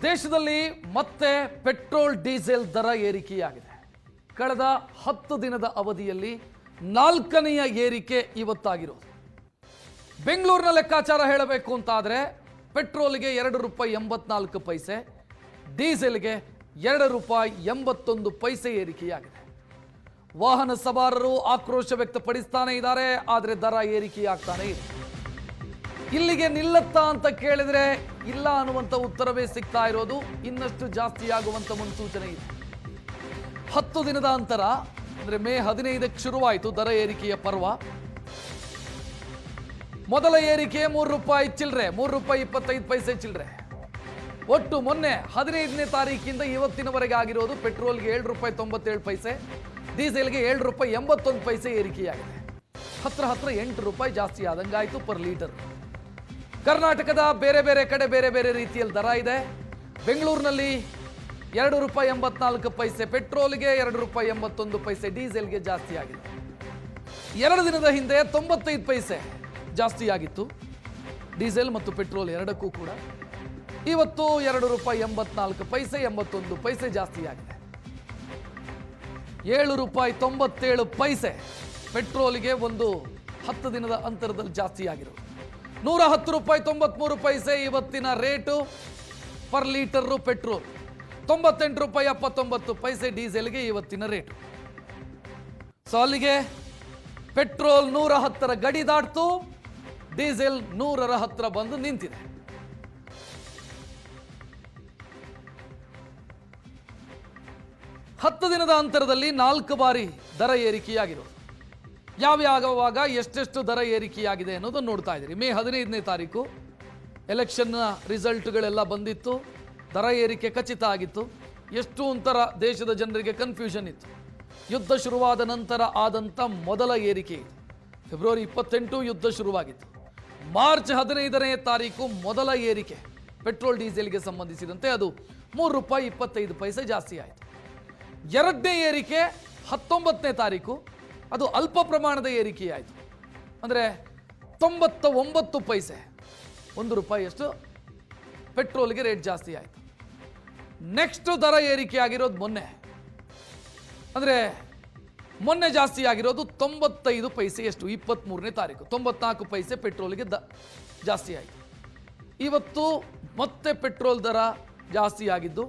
ದೇಶದಲ್ಲಿ ಮತ್ತೆ petrol diesel ದರ ಏರಿಕೆಯಾಗಿದೆ. ಕಳೆದ 10 ದಿನದ ಅವಧಿಯಲ್ಲಿ 4ನೆಯ ಏರಿಕೆ ಇವತ್ತಾಗಿರೋದು. ಬೆಂಗಳೂರಿನ ಲೆಕ್ಕಾಚಾರ ಹೇಳಬೇಕು ಅಂತಾದರೆ ಪೆಟ್ರೋಲ್ಗೆ ₹2.84, ಡೀಸೆಲ್ಗೆ ₹2.81 ಏರಿಕೆಯಾಗಿದೆ. ವಾಹನ ಸವಾರರು ಆಕ್ರೋಶ ವ್ಯಕ್ತಪಡಿಸ್ತಾನೆ ಇದ್ದಾರೆ, ಆದರೆ ದರ ಏರಿಕೆಯಾಗ್ತಾನೆ ಇದೆ. ಇಲ್ಲಿಗೆ ನಿಲ್ಲತ್ತಾ ಅಂತ ಕೇಳಿದ್ರೆ ಇಲ್ಲ ಅನ್ನುವಂಥ ಉತ್ತರವೇ ಸಿಗ್ತಾ ಇರೋದು. ಇನ್ನಷ್ಟು ಜಾಸ್ತಿ ಆಗುವಂಥ ಮುನ್ಸೂಚನೆ ಇದೆ. 10 ದಿನದ ಅಂತರ ಅಂದರೆ ಮೇ 15ಕ್ಕೆ ಶುರುವಾಯಿತು ದರ ಏರಿಕೆಯ ಪರ್ವ. ಮೊದಲ ಏರಿಕೆ ₹3 ಚಿಲ್ಲರೆ, ₹3.25 ಚಿಲ್ಲರೆ. ಒಟ್ಟು ಮೊನ್ನೆ 15ನೇ ತಾರೀಕಿಂದ ಇವತ್ತಿನವರೆಗೆ ಆಗಿರೋದು ಪೆಟ್ರೋಲ್ಗೆ ₹7.97, ಡೀಸೆಲ್ಗೆ ₹7.81 ಏರಿಕೆಯಾಗಿದೆ. ಹತ್ರ ₹8 ಜಾಸ್ತಿ ಆದಂಗಾಯಿತು ಪರ್ ಲೀಟರ್. ಕರ್ನಾಟಕದ ಬೇರೆ ಬೇರೆ ಕಡೆ ಬೇರೆ ಬೇರೆ ರೀತಿಯಲ್ಲಿ ದರ ಇದೆ. ಬೆಂಗಳೂರಿನಲ್ಲಿ ₹2.84, ಪೆಟ್ರೋಲ್ಗೆ ₹2.81, ಡೀಸೆಲ್ಗೆ ಜಾಸ್ತಿ ಆಗಿದೆ. 2 ದಿನದ ಹಿಂದೆ 95 ಪೈಸೆ ಜಾಸ್ತಿ ಆಗಿತ್ತು ಡೀಸೆಲ್ ಮತ್ತು ಪೆಟ್ರೋಲ್ ಎರಡಕ್ಕೂ ಕೂಡ. ಇವತ್ತು ₹2.84, 81 ಜಾಸ್ತಿ ಆಗಿದೆ. ₹7.97 ಪೆಟ್ರೋಲ್ಗೆ ಒಂದು 10 ದಿನದ ಅಂತರದಲ್ಲಿ ಜಾಸ್ತಿ ಆಗಿರೋದು. ₹110.93 ಇವತ್ತಿನ ರೇಟು ಪರ್ ಲೀಟರು ಪೆಟ್ರೋಲ್. ₹98.79 ಡೀಸೆಲ್ಗೆ ಇವತ್ತಿನ ರೇಟು. ಸೊ ಅಲ್ಲಿಗೆ ಪೆಟ್ರೋಲ್ 110ರ ಗಡಿ ದಾಟ್ತು, ಡೀಸೆಲ್ 100ರ ಹತ್ರ ಬಂದು ನಿಂತಿದೆ. ಹತ್ತು ದಿನದ ಅಂತರದಲ್ಲಿ 4 ಬಾರಿ ದರ ಏರಿಕೆಯಾಗಿರೋದು. ಯಾವ್ಯಾವಾಗ ಎಷ್ಟೆಷ್ಟು ದರ ಏರಿಕೆಯಾಗಿದೆ ಅನ್ನೋದನ್ನು ನೋಡ್ತಾ ಇದ್ದೀರಿ. ಮೇ 15ನೇ ತಾರೀಕು ಎಲೆಕ್ಷನ್ನ ರಿಸಲ್ಟ್ಗಳೆಲ್ಲ ಬಂದಿತ್ತು, ದರ ಏರಿಕೆ ಖಚಿತ ಆಗಿತ್ತು. ಎಷ್ಟು ಒಂಥರ ದೇಶದ ಜನರಿಗೆ ಕನ್ಫ್ಯೂಷನ್ ಇತ್ತು. ಯುದ್ಧ ಶುರುವಾದ ನಂತರ ಆದಂಥ ಮೊದಲ ಏರಿಕೆ ಇದು. ಫೆಬ್ರವರಿ 28 ಯುದ್ಧ ಶುರುವಾಗಿತ್ತು. ಮಾರ್ಚ್ 15ನೇ ತಾರೀಕು ಮೊದಲ ಏರಿಕೆ ಪೆಟ್ರೋಲ್ ಡೀಸೆಲ್ಗೆ ಸಂಬಂಧಿಸಿದಂತೆ, ಅದು ₹3.25 ಜಾಸ್ತಿ ಆಯಿತು. ಎರಡನೇ ಏರಿಕೆ 19ನೇ ತಾರೀಕು, ಅದು ಅಲ್ಪ ಪ್ರಮಾಣದ ಏರಿಕೆಯಾಯಿತು. ಅಂದರೆ 99 ಪೈಸೆ, ₹1 ಪೆಟ್ರೋಲ್ಗೆ ರೇಟ್ ಜಾಸ್ತಿ ಆಯಿತು. ನೆಕ್ಸ್ಟ್ ದರ ಏರಿಕೆ ಆಗಿರೋದು ಮೊನ್ನೆ, ಅಂದರೆ ಮೊನ್ನೆ ಜಾಸ್ತಿ ಆಗಿರೋದು 95 ಪೈಸೆಯಷ್ಟು 23ನೇ ತಾರೀಕು. 94 ಪೈಸೆ ಪೆಟ್ರೋಲ್ಗೆ ಜಾಸ್ತಿ ಆಯಿತು. ಇವತ್ತು ಮತ್ತೆ ಪೆಟ್ರೋಲ್ ದರ ಜಾಸ್ತಿ ಆಗಿದ್ದು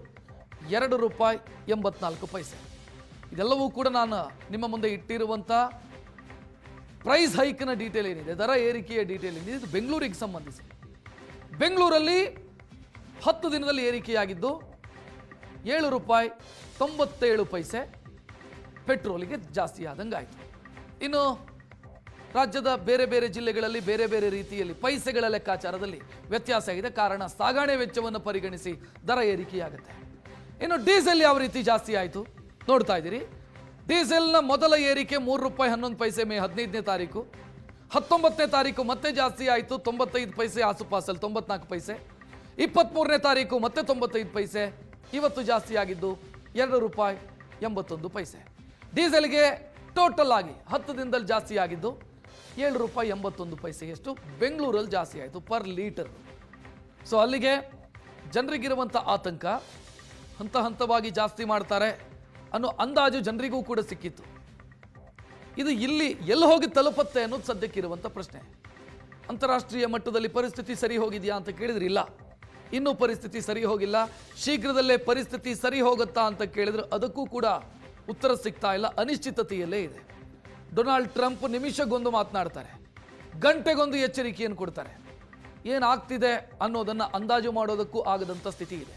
₹2.84. ಇದೆಲ್ಲವೂ ಕೂಡ ನಾನು ನಿಮ್ಮ ಮುಂದೆ ಇಟ್ಟಿರುವಂಥ ಪ್ರೈಸ್ ಹೈಕ್ನ ಡೀಟೇಲ್ ಏನಿದೆ, ದರ ಏರಿಕೆಯ ಡೀಟೇಲ್ ಏನಿದೆ, ಇದು ಬೆಂಗಳೂರಿಗೆ ಸಂಬಂಧಿಸಿ. ಬೆಂಗಳೂರಲ್ಲಿ 10 ದಿನದಲ್ಲಿ ಏರಿಕೆಯಾಗಿದ್ದು ₹7.97 ಪೆಟ್ರೋಲಿಗೆ ಜಾಸ್ತಿ ಆದಂಗಾಯಿತು. ಇನ್ನು ರಾಜ್ಯದ ಬೇರೆ ಬೇರೆ ಜಿಲ್ಲೆಗಳಲ್ಲಿ ಬೇರೆ ಬೇರೆ ರೀತಿಯಲ್ಲಿ ಪೈಸೆಗಳ ಲೆಕ್ಕಾಚಾರದಲ್ಲಿ ವ್ಯತ್ಯಾಸ ಇದೆ. ಕಾರಣ ಸಾಗಣೆ ವೆಚ್ಚವನ್ನು ಪರಿಗಣಿಸಿ ದರ ಏರಿಕೆಯಾಗುತ್ತೆ. ಇನ್ನು ಡೀಸೆಲ್ ಯಾವ ರೀತಿ ಜಾಸ್ತಿ ಆಯಿತು ನೋಡ್ತಾ ಇದ್ದೀರಿ. ಡೀಸೆಲ್ನ ಮೊದಲ ಏರಿಕೆ ₹3.11 ಮೇ 15ನೇ ತಾರೀಕು. 19ನೇ ತಾರೀಕು ಮತ್ತೆ ಜಾಸ್ತಿ ಆಯಿತು, 95 ಪೈಸೆ ಆಸುಪಾಸಲ್ಲಿ 94 ಪೈಸೆ. 23ನೇ ತಾರೀಕು ಮತ್ತೆ 95 ಪೈಸೆ. ಇವತ್ತು ಜಾಸ್ತಿ ಆಗಿದ್ದು ₹2.81. ಡೀಸೆಲ್ಗೆ ಟೋಟಲ್ ಆಗಿ 10 ದಿನದಲ್ಲಿ ಜಾಸ್ತಿ ಆಗಿದ್ದು ₹7.81 ಬೆಂಗಳೂರಲ್ಲಿ ಜಾಸ್ತಿ ಆಯಿತು ಪರ್ ಲೀಟರ್. ಸೊ ಅಲ್ಲಿಗೆ ಜನರಿಗಿರುವಂಥ ಆತಂಕ, ಹಂತ ಹಂತವಾಗಿ ಜಾಸ್ತಿ ಮಾಡ್ತಾರೆ ಅನ್ನೋ ಅಂದಾಜು ಜನರಿಗೂ ಕೂಡ ಸಿಕ್ಕಿತ್ತು. ಇದು ಎಲ್ಲಿ ಹೋಗಿ ತಲುಪತ್ತೆ ಅನ್ನೋದು ಸದ್ಯಕ್ಕಿರುವಂಥ ಪ್ರಶ್ನೆ. ಅಂತಾರಾಷ್ಟ್ರೀಯ ಮಟ್ಟದಲ್ಲಿ ಪರಿಸ್ಥಿತಿ ಸರಿ ಹೋಗಿದೆಯಾ ಅಂತ ಕೇಳಿದ್ರೆ ಇಲ್ಲ, ಇನ್ನೂ ಪರಿಸ್ಥಿತಿ ಸರಿ ಹೋಗಿಲ್ಲ. ಶೀಘ್ರದಲ್ಲೇ ಪರಿಸ್ಥಿತಿ ಸರಿ ಹೋಗುತ್ತಾ ಅಂತ ಕೇಳಿದ್ರೆ ಅದಕ್ಕೂ ಕೂಡ ಉತ್ತರ ಸಿಗ್ತಾ ಇಲ್ಲ, ಅನಿಶ್ಚಿತತೆಯಲ್ಲೇ ಇದೆ. ಡೊನಾಲ್ಡ್ ಟ್ರಂಪ್ ನಿಮಿಷಗೊಂದು ಮಾತನಾಡ್ತಾರೆ, ಗಂಟೆಗೊಂದು ಎಚ್ಚರಿಕೆಯನ್ನು ಕೊಡ್ತಾರೆ. ಏನಾಗ್ತಿದೆ ಅನ್ನೋದನ್ನು ಅಂದಾಜು ಮಾಡೋದಕ್ಕೂ ಆಗದಂಥ ಸ್ಥಿತಿ ಇದೆ.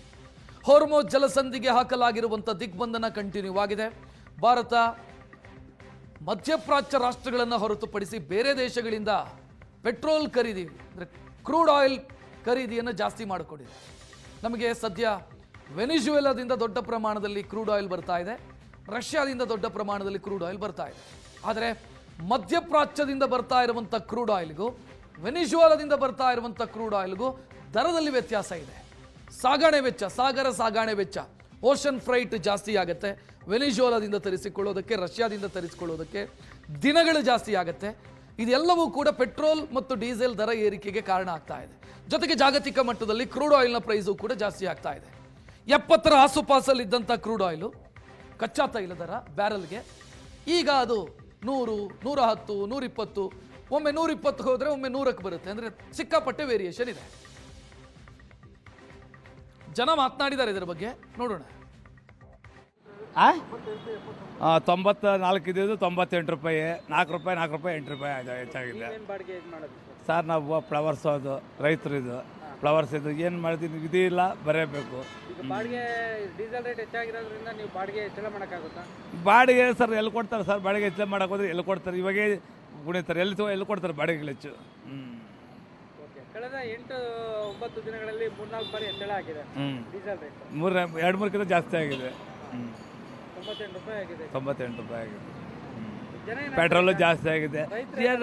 ಹೊರ್ಮುಜ್ ಜಲಸಂಧಿಗೆ ಹಾಕಲಾಗಿರುವಂಥ ದಿಗ್ಬಂಧನ ಕಂಟಿನ್ಯೂ ಆಗಿದೆ. ಭಾರತ ಮಧ್ಯಪ್ರಾಚ್ಯ ರಾಷ್ಟ್ರಗಳನ್ನು ಹೊರತುಪಡಿಸಿ ಬೇರೆ ದೇಶಗಳಿಂದ ಪೆಟ್ರೋಲ್ ಖರೀದಿ ಅಂದರೆ ಕ್ರೂಡ್ ಆಯಿಲ್ ಖರೀದಿಯನ್ನು ಜಾಸ್ತಿ ಮಾಡಿಕೊಂಡಿದೆ. ನಮಗೆ ಸದ್ಯ ವೆನಿಜುವೆಲಾದಿಂದ ದೊಡ್ಡ ಪ್ರಮಾಣದಲ್ಲಿ ಕ್ರೂಡ್ ಆಯಿಲ್ ಬರ್ತಾ ಇದೆ, ರಷ್ಯಾದಿಂದ ದೊಡ್ಡ ಪ್ರಮಾಣದಲ್ಲಿ ಕ್ರೂಡ್ ಆಯಿಲ್ ಬರ್ತಾ ಇದೆ. ಆದರೆ ಮಧ್ಯಪ್ರಾಚ್ಯದಿಂದ ಬರ್ತಾ ಇರುವಂಥ ಕ್ರೂಡ್ ಆಯಿಲ್ಗೂ ವೆನಿಜುವೆಲಾದಿಂದ ಬರ್ತಾ ಇರುವಂಥ ಕ್ರೂಡ್ ಆಯಿಲ್ಗೂ ದರದಲ್ಲಿ ವ್ಯತ್ಯಾಸ ಇದೆ. ಸಾಗಣೆ ವೆಚ್ಚ, ಸಾಗರ ಸಾಗಣೆ ವೆಚ್ಚ, ಓಷನ್ ಫ್ರೈಟ್ ಜಾಸ್ತಿ ಆಗುತ್ತೆ. ವೆನಿಜುವೆಲಾದಿಂದ ತರಿಸಿಕೊಳ್ಳೋದಕ್ಕೆ, ರಷ್ಯಾದಿಂದ ತರಿಸಿಕೊಳ್ಳೋದಕ್ಕೆ ದಿನಗಳು ಜಾಸ್ತಿ ಆಗುತ್ತೆ. ಇದೆಲ್ಲವೂ ಕೂಡ ಪೆಟ್ರೋಲ್ ಮತ್ತು ಡೀಸೆಲ್ ದರ ಏರಿಕೆಗೆ ಕಾರಣ ಆಗ್ತಾ ಇದೆ. ಜೊತೆಗೆ ಜಾಗತಿಕ ಮಟ್ಟದಲ್ಲಿ ಕ್ರೂಡ್ ಆಯಿಲ್ನ ಪ್ರೈಸು ಕೂಡ ಜಾಸ್ತಿ ಆಗ್ತಾ ಇದೆ. 70ರ ಆಸುಪಾಸಲ್ಲಿದ್ದಂಥ ಕ್ರೂಡ್ ಆಯಿಲು ಕಚ್ಚಾ ತೈಲ ದರ ಬ್ಯಾರಲ್ಗೆ ಈಗ ಅದು 100, 110, 120, ಒಮ್ಮೆ 120 ಹೋದರೆ ಒಮ್ಮೆ 100ಕ್ಕೆ ಬರುತ್ತೆ. ಅಂದರೆ ಸಿಕ್ಕಾಪಟ್ಟೆ ವೇರಿಯೇಷನ್ ಇದೆ. ಜನ ಮಾತನಾಡಿದ್ದಾರೆ ಇದರ ಬಗ್ಗೆ, ನೋಡೋಣ. 94 ಇದ್ದಿದ್ದು 98 ರೂಪಾಯಿ, 4 ರೂಪಾಯಿ 8 ರೂಪಾಯಿ ಹೆಚ್ಚಾಗಿದೆ ಸರ್. ನಾವು ಫ್ಲವರ್ಸ್ ಅದು ರೈತರು, ಇದು ಫ್ಲವರ್ಸ್ ಇದು ಏನು ಮಾಡ್ತೀವಿ, ವಿಧಿ ಇಲ್ಲ, ಬರೀಬೇಕು. ಬಾಡಿಗೆ ಡೀಸೆಲ್ ರೇಟ್ ಹೆಚ್ಚಾಗಿರೋದ್ರಿಂದ ನೀವು ಬಾಡಿಗೆ ಹೆಚ್ಚಳ ಮಾಡೋಕ್ಕಾಗುತ್ತಾ? ಬಾಡಿಗೆ ಸರ್ ಎಲ್ಲಿ ಕೊಡ್ತಾರೆ ಸರ್? ಬಾಡಿಗೆ ಹೆಚ್ಚಳ ಮಾಡೋಕೆ ಹೋದ್ರೆ ಎಲ್ಲಿ ಕೊಡ್ತಾರೆ? ಇವಾಗೇ ಗುಣಿತಾರೆ, ಎಲ್ಲಿ ಕೊಡ್ತಾರೆ ಬಾಡಿಗೆಗಳು ಹೆಚ್ಚು? ಕಳೆದ 8-9 ದಿನಗಳಲ್ಲಿ 3-4 ಬಾರಿ ಹೆಚ್ಚಳ ಆಗಿದೆ ಡೀಸೆಲ್ ರೇಟ್. 2-3 ಕಿಂತ ಜಾಸ್ತಿ ಆಗಿದೆ. 98 ರೂಪಾಯಿ ಆಗಿದೆ. 98 ರೂಪಾಯಿ ಆಗಿದೆ. ಪೆಟ್ರೋಲು ಜಾಸ್ತಿ ಆಗಿದೆ.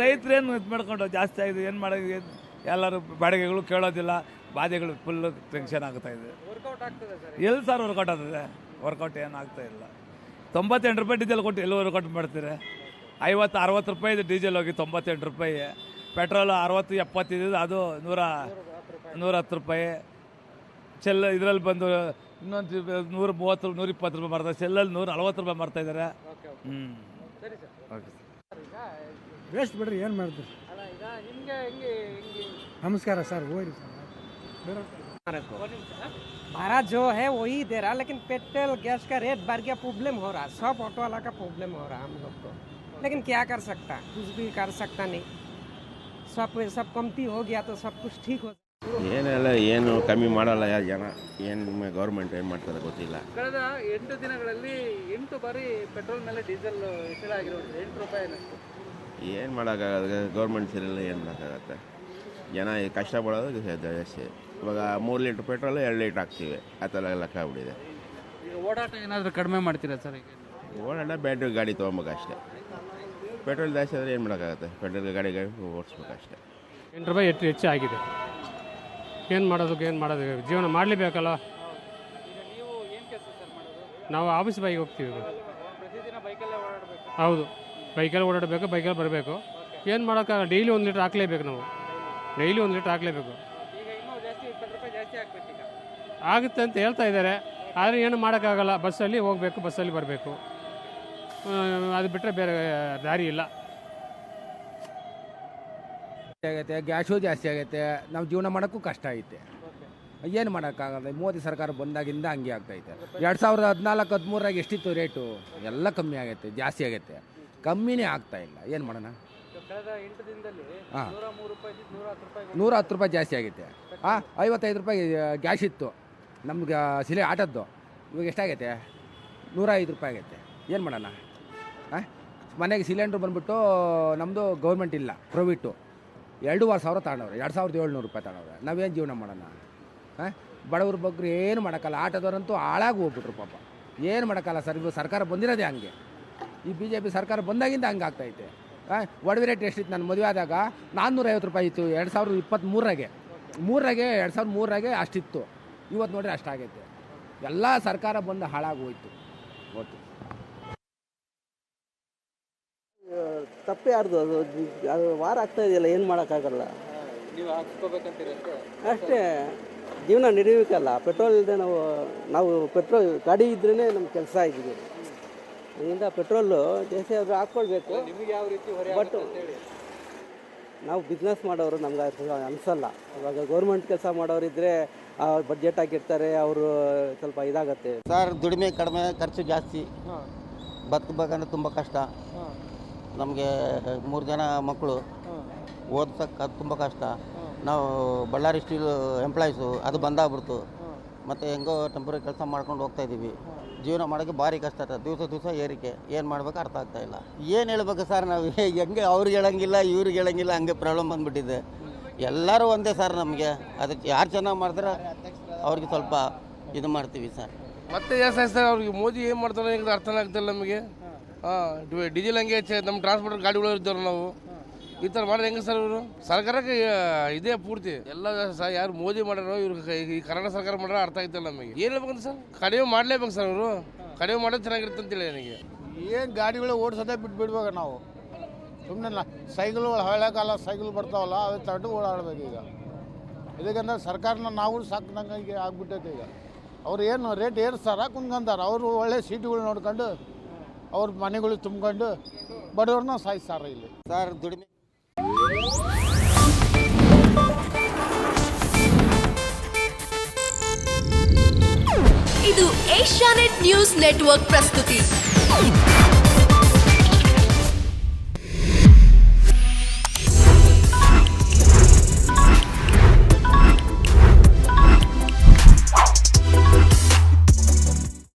ರೈತರೇನು ಇದು ಮಾಡ್ಕೊಂಡು ಜಾಸ್ತಿ ಆಗಿದೆ, ಏನು ಮಾಡೋದು? ಎಲ್ಲರೂ ಬಾಡಿಗೆಗಳು ಕೇಳೋದಿಲ್ಲ, ಬಾಧೆಗಳು ಫುಲ್ಲು ಟೆನ್ಷನ್ ಆಗ್ತಾ ಇದೆ. ವರ್ಕೌಟ್ ಆಗ್ತದೆ ಸರ್? ಎಲ್ಲಿ ಸರ್ ವರ್ಕೌಟ್ ಆಗ್ತದೆ? ವರ್ಕೌಟ್ ಏನು ಆಗ್ತಾ ಇಲ್ಲ. 98 ರೂಪಾಯಿ ಡೀಸೆಲ್ ಕೊಟ್ಟು ಎಲ್ಲಿ ವರ್ಕೌಟ್ ಮಾಡ್ತೀರಿ? 50-60 ರೂಪಾಯಿ ಇದೆ ಡೀಸೆಲ್ ಹೋಗಿ 98 ರೂಪಾಯಿ. ಪೆಟ್ರೋಲು 60-70 ಇದ್ದು ಅದು 110 ರೂಪಾಯಿ. ಇದರಲ್ಲಿ ಬಂದು ಇನ್ನೊಂದು 130-120 ರೂಪಾಯಿ ಮಾಡ್ತಾರೆ. ಸೆಲ್ಲಲ್ಲಿ 140 ರೂಪಾಯಿ ಮಾಡ್ತಾಯಿದ್ದಾರೆ. ಸರಿ ಸರ್, ಓಕೆ ಸರ್. ವೇಸ್ಟ್ ಬಿಡ್ರಿ, ಏನು ಮಾಡಿದ್ರಿ? ಅಲ್ಲ ಈಗ ನಿಮಗೆ ಹೆಂಗೆ ನಮಸ್ಕಾರ ಸರ್, ಹೋಗ್ರಿ ಸರ್. भारत जो है वही दे रहा, लेकिन पेट्रोल गैस का रेट बढ़ गया, प्रॉब्लम हो रहा, सब ऑटो वाला का प्रॉब्लम हो रहा हम लोग को। लेकिन क्या कर सकता, कुछ भी कर सकता नहीं। सब कमती हो गया तो सब कुछ ठीक हो. ಏನೆಲ್ಲ ಏನು ಕಮ್ಮಿ ಮಾಡಲ್ಲ ಯಾರು ಜನ, ಏನು ಗೌರ್ಮೆಂಟ್ ಏನು ಮಾಡ್ತಾರೆ ಗೊತ್ತಿಲ್ಲ. ಕಳೆದ 8 ದಿನಗಳಲ್ಲಿ 8 ಬಾರಿ ಪೆಟ್ರೋಲ್ ಮೇಲೆ ಡೀಸೆಲ್ ಹೆಚ್ಚಳ ಆಗಿರೋದು 8 ರೂಪಾಯಿ ಅನ್ನಿಸ್ತು. ಏನು ಮಾಡೋಕ್ಕಾಗತ್ತೆ? ಗೌರ್ಮೆಂಟ್ ಸರಿಯಿಲ್ಲ, ಏನು ಮಾಡೋಕ್ಕಾಗತ್ತೆ? ಜನ ಕಷ್ಟಪಡೋದು ಜಾಸ್ತಿ. ಇವಾಗ 3 ಲೀಟ್ರ್ ಪೆಟ್ರೋಲು 2 ಲೀಟ್ರ್ ಹಾಕ್ತೀವಿ, ಆ ಥರ ಲೆಕ್ಕ ಆಗ್ಬಿಟ್ಟಿದೆ. ಈಗ ಓಡಾಟ ಏನಾದರೂ ಕಡಿಮೆ ಮಾಡ್ತೀರಾ ಸರ್? ಈಗ ಓಡಾಡ ಬ್ಯಾಟ್ರಿ ಗಾಡಿ ತೊಗೊಬೇಕು ಅಷ್ಟೇ. ಪೆಟ್ರೋಲ್ ಜಾಸ್ತಿ ಆದರೆ ಏನು ಮಾಡೋಕ್ಕಾಗತ್ತೆ? ಪೆಟ್ರೋಲ್ ಗಾಡಿ ಓಡಿಸ್ಬೇಕು ಅಷ್ಟೇ. 8 ರೂಪಾಯಿ ಹೆಚ್ಚು ಆಗಿದೆ. ಏನು ಮಾಡೋದು ಜೀವನ ಮಾಡಲೇಬೇಕಲ್ಲ. ಈಗ ನೀವು ಏನು ಕೆಲಸ ಸರ್ ಮಾಡೋದು? ನಾವು ಆಫೀಸ್ ಬೈಕ್ ಹೋಗ್ತೀವಿ. ಪ್ರತಿದಿನ ಬೈಕಲ್ಲೇ ಓಡಾಡಬೇಕು? ಹೌದು, ಬೈಕಲ್ಲಿ ಓಡಾಡಬೇಕು, ಬೈಕಲ್ಲಿ ಬರಬೇಕು. ಏನು ಮಾಡೋಕ್ಕಾಗಲ್ಲ, ಡೈಲಿ 1 ಲೀಟ್ರ್ ಹಾಕಲೇಬೇಕು. ನಾವು ಡೈಲಿ 1 ಲೀಟ್ರ್ ಹಾಕಲೇಬೇಕು. ಈಗ ಇನ್ನೂ ಜಾಸ್ತಿ 20 ರೂಪಾಯಿ ಜಾಸ್ತಿ ಆಗ್ಬೇಕು. ಈಗ ಆಗುತ್ತೆ ಅಂತ ಹೇಳ್ತಾ ಇದ್ದಾರೆ, ಆದರೆ ಏನು ಮಾಡೋಕ್ಕಾಗಲ್ಲ. ಬಸ್ಸಲ್ಲಿ ಹೋಗಬೇಕು, ಬಸ್ಸಲ್ಲಿ ಬರಬೇಕು, ಅದು ಬಿಟ್ಟರೆ ಬೇರೆ ದಾರಿ ಇಲ್ಲ. ಆಗೈತೆ, ಗ್ಯಾಸು ಜಾಸ್ತಿ ಆಗೈತೆ, ನಾವು ಜೀವನ ಮಾಡೋಕ್ಕೂ ಕಷ್ಟ ಐತೆ. ಏನು ಮಾಡೋಕ್ಕಾಗಲ್ಲ. ಮೋದಿ ಸರ್ಕಾರ ಬಂದಾಗಿಂದ ಹಂಗೆ ಆಗ್ತೈತೆ. 2014-13 ಎಷ್ಟಿತ್ತು ರೇಟು? ಎಲ್ಲ ಕಮ್ಮಿ ಆಗೈತೆ, ಜಾಸ್ತಿ ಆಗೈತೆ, ಕಮ್ಮಿನೇ ಆಗ್ತಾ ಇಲ್ಲ. ಏನು ಮಾಡೋಣ? ಕಳೆದ 8 ದಿನದಲ್ಲಿ 103 ರೂಪಾಯಿ 110 ರೂಪಾಯಿ 110 ರೂಪಾಯಿ ಜಾಸ್ತಿ ಆಗೈತೆ. 55 ರೂಪಾಯಿ ಗ್ಯಾಸ್ ಇತ್ತು ನಮ್ಗೆ ಆಟೋದ್ದು, ಇವಾಗ ಎಷ್ಟಾಗೈತೆ? 105 ರೂಪಾಯಿ ಆಗೈತೆ. ಏನು ಮಾಡೋಣ? ಮನೆಗೆ ಸಿಲಿಂಡ್ರ್ ಬಂದುಬಿಟ್ಟು ನಮ್ಮದು ಗೌರ್ಮೆಂಟ್ ಇಲ್ಲ, ಪ್ರೈವೇಟು. 2,500 ತಗೊಂಡವ್ರೆ, 2,700 ರೂಪಾಯಿ ತಗೊಂಡವ್ರೆ. ನಾವೇನು ಜೀವನ ಮಾಡೋಣ? ಬಡವ್ರ ಬಗ್ಗೆ ಏನು ಮಾಡೋಕ್ಕಲ್ಲ. ಆಟೋದವ್ರಂತೂ ಹಾಳಾಗಿ ಹೋಗ್ಬಿಟ್ರು ಪಾಪ. ಏನು ಮಾಡೋಕ್ಕಲ್ಲ ಸರ್. ಇವಾಗ ಸರ್ಕಾರ ಬಂದಿರೋದೇ ಹಂಗೆ. ಈ BJP ಸರ್ಕಾರ ಬಂದಾಗಿಂದ ಹಂಗೆ ಆಗ್ತಾಯಿದೆ. ಒಡವೆ ರೇಟ್ ಎಷ್ಟಿತ್ತು? ನಾನು ಮದುವೆ ಆದಾಗ 450 ರೂಪಾಯಿ ಇತ್ತು 2023 2003 ಅಷ್ಟಿತ್ತು. ಇವತ್ತು ನೋಡ್ರಿ ಅಷ್ಟಾಗೈತೆ. ಎಲ್ಲ ಸರ್ಕಾರ ಬಂದು ಹಾಳಾಗಿ ಹೋಯ್ತು. ಗೊತ್ತು ತಪ್ಪೇ ಯಾರ್ದು ಅದು ವಾರ ಆಗ್ತಾ ಇದೆಯಲ್ಲ, ಏನು ಮಾಡೋಕ್ಕಾಗಲ್ಲ. ನೀವು ಹಾಕ್ಸ್ಕೋಬೇಕಂತೀರ ಅಷ್ಟೇ. ಜೀವನ ನಡೆಯಬೇಕಲ್ಲ. ಪೆಟ್ರೋಲ್ ಇಲ್ಲದೆ ನಾವು ಪೆಟ್ರೋಲ್ ಗಾಡಿ ಇದ್ರೇ ನಮ್ಮ ಕೆಲಸ ಇದ್ದೀವಿ. ಅದರಿಂದ ಪೆಟ್ರೋಲು ಜಾಸ್ತಿ ಆದರೂ ಹಾಕ್ಕೊಳ್ಬೇಕು. ನಿಮಗೆ ಯಾವ ರೀತಿ ಹೊರೆ ಬಟ್ ನಾವು ಬಿಸ್ನೆಸ್ ಮಾಡೋರು ನಮ್ಗೆ ಅನಿಸಲ್ಲ. ಇವಾಗ ಗೌರ್ಮೆಂಟ್ ಕೆಲಸ ಮಾಡೋರಿದ್ದರೆ ಬಡ್ಜೆಟ್ ಹಾಕಿರ್ತಾರೆ, ಅವರು ಸ್ವಲ್ಪ ಇದಾಗತ್ತೆ. ಸರ್, ದುಡಿಮೆ ಕಡಿಮೆ, ಖರ್ಚು ಜಾಸ್ತಿ, ಬದುಕಬೇಕಂದ್ರೆ ತುಂಬ ಕಷ್ಟ. ನಮಗೆ 3 ಜನ ಮಕ್ಕಳು, ಓದ್ಸಕ್ಕೆ ತುಂಬ ಕಷ್ಟ. ನಾವು ಬಳ್ಳಾರಿ ಸ್ಟೀಲ್ ಎಂಪ್ಲಾಯೀಸು, ಅದು ಬಂದಾಗ್ಬಿಡ್ತು. ಮತ್ತು ಹೆಂಗೋ ಟೆಂಪ್ರರಿ ಕೆಲಸ ಮಾಡ್ಕೊಂಡು ಹೋಗ್ತಾಯಿದ್ದೀವಿ. ಜೀವನ ಮಾಡೋಕ್ಕೆ ಭಾರಿ ಕಷ್ಟ. ದಿವಸ ಏರಿಕೆ, ಏನು ಮಾಡ್ಬೇಕು ಅರ್ಥ ಆಗ್ತಾಯಿಲ್ಲ. ಏನು ಹೇಳ್ಬೇಕು ಸರ್? ನಾವು ಹೆಂಗೆ ಅವ್ರಿಗೆ ಹೇಳೋಂಗಿಲ್ಲ, ಇವ್ರಿಗೆ ಹೇಳೋಂಗಿಲ್ಲ, ಹಂಗೆ ಪ್ರಾಬ್ಲಮ್ ಬಂದುಬಿಟ್ಟಿದೆ. ಎಲ್ಲರೂ ಒಂದೇ ಸರ್ ನಮಗೆ. ಅದಕ್ಕೆ ಯಾರು ಚೆನ್ನಾಗಿ ಮಾಡ್ತಾರೆ ಅವ್ರಿಗೆ ಸ್ವಲ್ಪ ಇದು ಮಾಡ್ತೀವಿ ಸರ್. ಮತ್ತೆ ಜಾಸ್ತಿ ಆಗ್ತಾರೆ ಅವ್ರಿಗೆ. ಮೋದಿ ಏನು ಮಾಡ್ತಾರೆ ಈಗ ಅರ್ಥನೇ ಆಗ್ತಿಲ್ಲ ನಮಗೆ. ಡೀಸೆಲ್ ಹಂಗೆ ನಮ್ಮ ಟ್ರಾನ್ಸ್ಪೋರ್ಟ್ ಗಾಡಿಗಳು ಇದ್ದವ್ರು ನಾವು. ಈ ಥರ ಮಾಡಿದ್ರೆ ಹೆಂಗೆ ಸರ್ ಇವರು? ಸರ್ಕಾರಕ್ಕೆ ಇದೇ ಪೂರ್ತಿ ಎಲ್ಲ ಯಾರು ಮೋದಿ ಮಾಡ್ಯಾರೋ ಇವ್ರು, ಈ ಕರ್ನಾಟಕ ಸರ್ಕಾರ ಮಾಡ್ಯಾರ ಅರ್ಥ ಆಗ್ತಿಲ್ಲ ನಮಗೆ. ಏನು ಹೇಳ್ಬೇಕಂತ ಸರ್? ಕಡಿಮೆ ಮಾಡಲೇಬೇಕು ಸರ್ ಅವರು. ಕಡಿಮೆ ಮಾಡೋದು ಚೆನ್ನಾಗಿರುತ್ತೆ ಅಂತೇಳಿ ನನಗೆ. ಏನು ಗಾಡಿಗಳು ಓಡಿಸೋದೇ ಬಿಡ್ಬೇಕು ನಾವು. ಸುಮ್ಮನೆ ಸೈಕಲ್ಗಳು ಹಳೆ ಕಾಲ ಸೈಕಲ್ ಬರ್ತಾವಲ್ಲ, ಅದು ತಟ್ಟು ಓಡಾಡ್ಬೇಕು ಈಗ. ಇದಕ್ಕಂದ್ರೆ ಸರ್ಕಾರನ ನಾವು ಸಾಕಿದಂಗೆ ಈಗ ಆಗ್ಬಿಟ್ಟೈತೆ. ಈಗ ಅವ್ರು ಏನು ರೇಟ್ ಏರಿಸ್ತಾರ ಕುಂದ್ಕೊಂತಾರ. ಅವರು ಒಳ್ಳೆ ಸೀಟುಗಳು ನೋಡ್ಕೊಂಡು ಅವ್ರ ಮನೆಗಳು ತುಂಬ್ಕೊಂಡು ಬಡವ್ರನ್ನ ಸಾಯಿಸ್ತಾರ ಇಲ್ಲಿ. ಸರ್ ದುಡಿಮೆ ಇದು ಏಷ್ಯಾನೆಟ್ ನ್ಯೂಸ್ ನೆಟ್ವರ್ಕ್ ಪ್ರಸ್ತುತಿ.